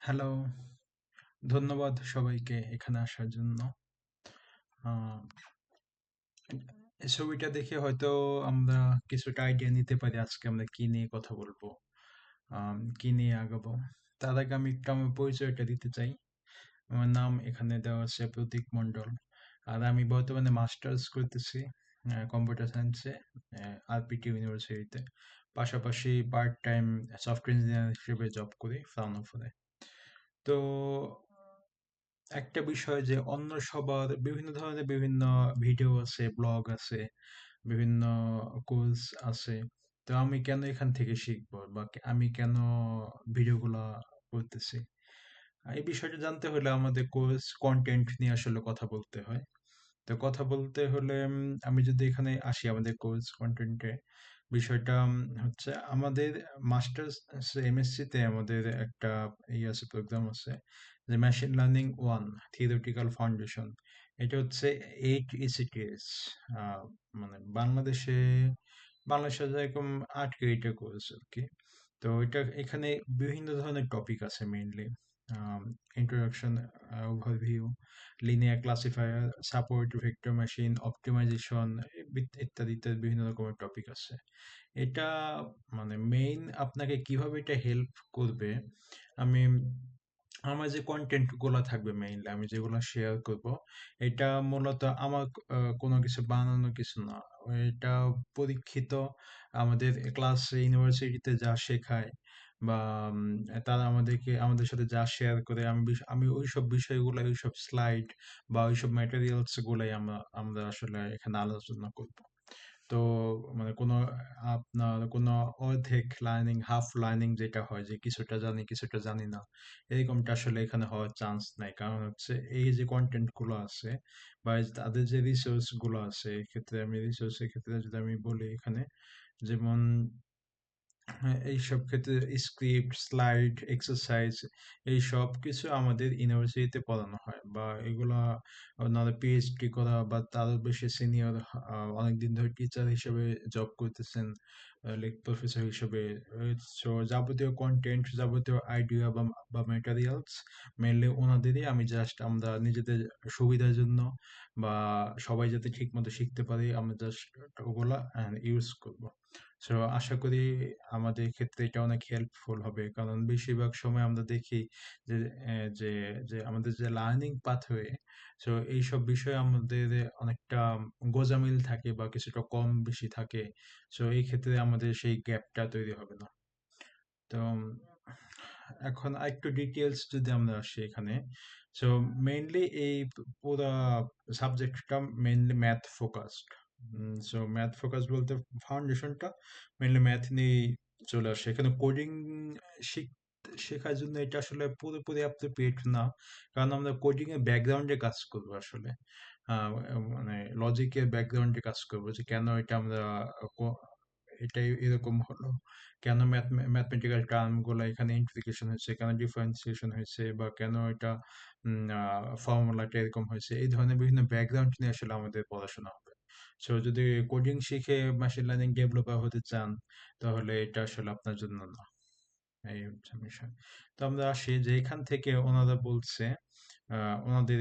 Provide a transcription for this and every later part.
Hello, ধন্যবাদ সবাইকে এখানে আসার জন্য। আহ, এই ছবিটা দেখে হয়তো আমরা কিছুটা আইডিয়া নিতে পারি আজকে আমরা কি নিয়ে কথা বলবো, কি নিয়ে আগাবো। তার আগে আমি একটু আমার পরিচয়টা দিতে চাই। আমার নাম এখানে দেওয়া আছে প্রতীক মণ্ডল। আর আমি বর্তমানে মাস্টার্স করতেছি কম্পিউটার সায়েন্সে আরপিটি ইউনিভার্সিটিতে। পাশাপাশি পার্ট টাইম সফটওয়্যার ইঞ্জিনিয়ার হিসেবে জব করি ফ্রাউনহোফারে। তো একটা বিষয় যে অন্য সবার বিভিন্ন ধরনের বিভিন্ন ভিডিও আছে, ব্লগ আছে, বিভিন্ন কোর্স আছে। তো আমি কেন এখান থেকে শিখবো বা আমি কেন ভিডিওগুলা করতেছি? এই বিষয়টা জানতে হলে আমাদের কোর্স কন্টেন্ট নিয়ে আসলে কথা বলতে হয়। তো কথা বলতে হলে আমি যদি এখানে আসি আমাদের কোর্স কন্টেন্টে, বিষয়টা হচ্ছে আমাদের মাস্টার্স এমএসসি তে আমাদের একটা আছে, প্রোগ্রাম আছে যে machine learning one theoretical foundation. এটা হচ্ছে 8 ECTS। মানে বাংলাদেশে যেরকম 8 ক্রেডিটের কোর্স আর কি। তো এটা এখানে বিভিন্ন ধরনের টপিক আছে mainly. Introduction, overview, linear classifier, support, vector machine, optimisation ইত্যাদি ইত্যাদি বিভিন্ন রকমের টপিক আছে। এটা মানে মেইন আপনাকে কিভাবে এটা হেল্প করবে, আমি আমার যে কন্টেন্ট গুলা থাকবে মেইনলি আমি যেগুলো শেয়ার করব, এটা মূলত আমার কোনো কিছু বানানো কিছু না। এটা পরীক্ষিত, আমাদের ক্লাস ইউনিভার্সিটিতে যা শেখায় বা তারা আমাদের সাথে যা শেয়ার করে, আমি ওইসব বিষয়গুলো, ওইসব স্লাইড বা ওইসব ম্যাটেরিয়ালস গুলাই আমরা আসলে এখানে আলোচনা করব। তো মানে কোনো অর্ধেক লার্নিং, হাফ লার্নিং যেটা হয় যে কিছুটা জানি কিছুটা জানি না, এরকমটা আসলে এখানে হওয়ার চান্স নাই। কারণ হচ্ছে এই যে কন্টেন্ট গুলো আছে বা এই যে তাদের যে রিসোর্স গুলো আছে, এক্ষেত্রে আমি রিসোর্সের ক্ষেত্রে যদি আমি বলি এখানে, যেমন হ্যাঁ, এইসব ক্ষেত্রে স্ক্রিপ্ট, স্লাইড, এক্সারসাইজ এই সব কিছু আমাদের ইউনিভার্সিটিতে পড়ানো হয়, বা এগুলা ওনারা পিএইচডি করা বা তারও বেশি সিনিয়র অনেকদিন ধরে টিচার হিসেবে জব করতেছেন, লাইক প্রফেসর হিসেবে। সো যাবতীয় কন্টেন্ট, যাবতীয় আইডিয়া বা ম্যাটেরিয়ালস মেনলি ওনাদেরই। আমরা নিজেদের সুবিধার জন্য বা সবাই যাতে ঠিক মতো শিখতে পারি, আমরা জাস্ট ওগুলা ইউজ করব। সো আশা করি আমাদের ক্ষেত্রে এটা অনেক হেল্পফুল হবে, কারণ বেশিরভাগ সময় আমরা দেখি যে যে যে আমাদের যে লার্নিং পাথওয়ে, সো এইসব বিষয়ে আমাদের অনেকটা গোঁজামিল থাকে বা কিছুটা কম বেশি থাকে। সো এই ক্ষেত্রে আমাদের সেই গ্যাপটা তৈরি হবে না। তো এখন আরেকটু ডিটেলস যদি আমরা আসি এখানে, সো মেইনলি এই পুরো সাবজেক্টটা mainly math focused. So math focus বলতে ফাউন্ডেশনটা মেইনলি ম্যাথ নিয়েই চলে আসে এখানে। কোডিং শেখার জন্য এটা আসলে পুরোপুরি অ্যাপ্রোপ্রিয়েট না, কারণ আমরা কোডিং এর ব্যাকগ্রাউন্ডে কাজ করবো আসলে। মানে লজিকের ব্যাকগ্রাউন্ডে কাজ করবো যে কেন এটা আমরা এটাই এরকম হলো, কেন ম্যাথমেটিক্যাল টার্ম গুলো এখানে ইন্টিগ্রেশন হয়েছে, কেন ডিফারেন্সিয়েশন হয়েছে, বা কেন এটা ফর্মুলাটা এরকম হয়েছে। এই ধরনের বিভিন্ন ব্যাকগ্রাউন্ড নিয়ে আসলে আমাদের পড়াশোনা হবে। সো যদি কোডিং শিখে মেশিন লার্নিং ডেভেলপার হতে চান, তাহলে এটা আসলে আপনার জন্য না। এই হচ্ছে বিষয়। তো আমরা আসি যে এখান থেকে ওনারা বলছে, ওনাদের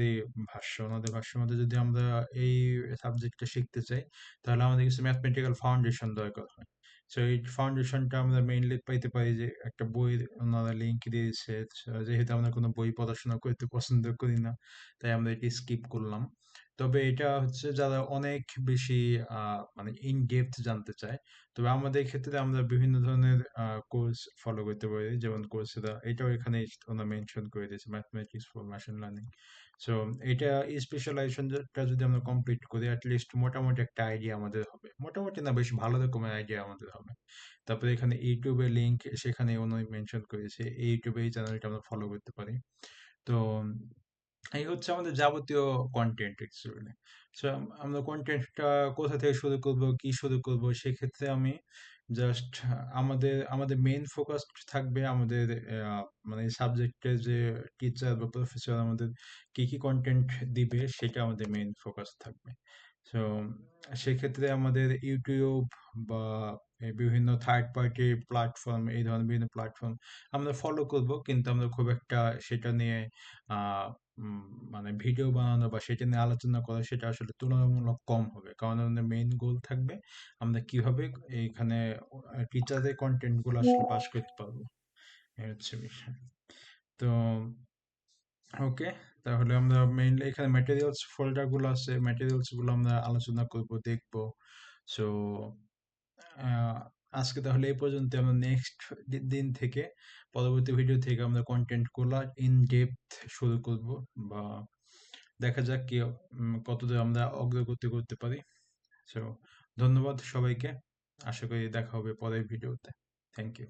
ভাষ্যের মধ্যে যদি আমরা এই সাবজেক্টটা শিখতে চাই, তাহলে আমাদের কিছু ম্যাথমেটিক্যাল ফাউন্ডেশন দরকার হয়। সো এই ফাউন্ডেশনটা আমরা মেইনলি পাইতে পারি যে একটা বইয়ের ওনারা লিঙ্ক দিয়েছে। যেহেতু আমরা কোনো বই পড়াশোনা করতে পছন্দ করি না, তাই আমরা এটি স্কিপ করলাম। তবে এটা হচ্ছে যারা অনেক বেশি মানে ইন ডেপথ জানতে চায়, তবে আমাদের ক্ষেত্রে আমরা বিভিন্ন ধরনের কোর্স ফলো করতে পারি, যেমন কোর্সেরা, এটাও এখানে ওরা মেনশন করে দিয়েছে, mathematics for machine learning. So এটা স্পেশালাইজেশনটা যদি আমরা কমপ্লিট করি, অ্যাটলিস্ট মোটামুটি একটা আইডিয়া আমাদের হবে, মোটামুটি না বেশ ভালো রকমের আইডিয়া আমাদের হবে। তারপরে এখানে ইউটিউবের লিঙ্ক, সেখানে উনি মেনশন করেছে এই ইউটিউবে এই চ্যানেলটা আমরা ফলো করতে পারি। তো এই হচ্ছে আমাদের যাবতীয় কন্টেন্ট অ্যাকচুয়ালি। সো আমরা কন্টেন্টটা কোথা থেকে শুরু করব, কি শুরু করব, সেক্ষেত্রে আমি জাস্ট আমাদের মেইন ফোকাস থাকবে আমাদের মানে সাবজেক্টের যে টিচার বা প্রফেসর আমাদের কি কি কন্টেন্ট দিবে, সেটা আমাদের মেইন ফোকাস থাকবে। সো সেক্ষেত্রে আমাদের ইউটিউব বা এই বিভিন্ন থার্ড পার্টি প্ল্যাটফর্ম, এই ধরনের বিভিন্ন প্ল্যাটফর্ম আমরা ফলো করব, কিন্তু আমরা খুব একটা সেটা নিয়ে আহ, উম, মানে ভিডিও বানানো বা সেটা নিয়ে আলোচনা করা সেটা আসলে তুলনামূলক কম হবে, কারণ আমাদের মেইন গোল থাকবে আমরা কিভাবে এইখানে টিচারদের কন্টেন্ট গুলো আসলে পাস করতে পারবো, এই হচ্ছে বিষয়। তো ওকে, তাহলে আমরা মেইনলি এখানে ম্যাটেরিয়ালস ফোল্ডার গুলো আছে, ম্যাটেরিয়ালস গুলো আমরা আলোচনা করব, দেখবো। সো আজকে তাহলে এই পর্যন্ত। আমরা নেক্সট দিন থেকে, পরবর্তী ভিডিও থেকে আমরা কন্টেন্ট গুলো ইন ডেপথ শুরু করব, বা দেখা যাক কি কতদূর আমরা অগ্রগতি করতে পারি। সো ধন্যবাদ সবাইকে, আশা করি দেখা হবে পরের ভিডিওতে। Thank you.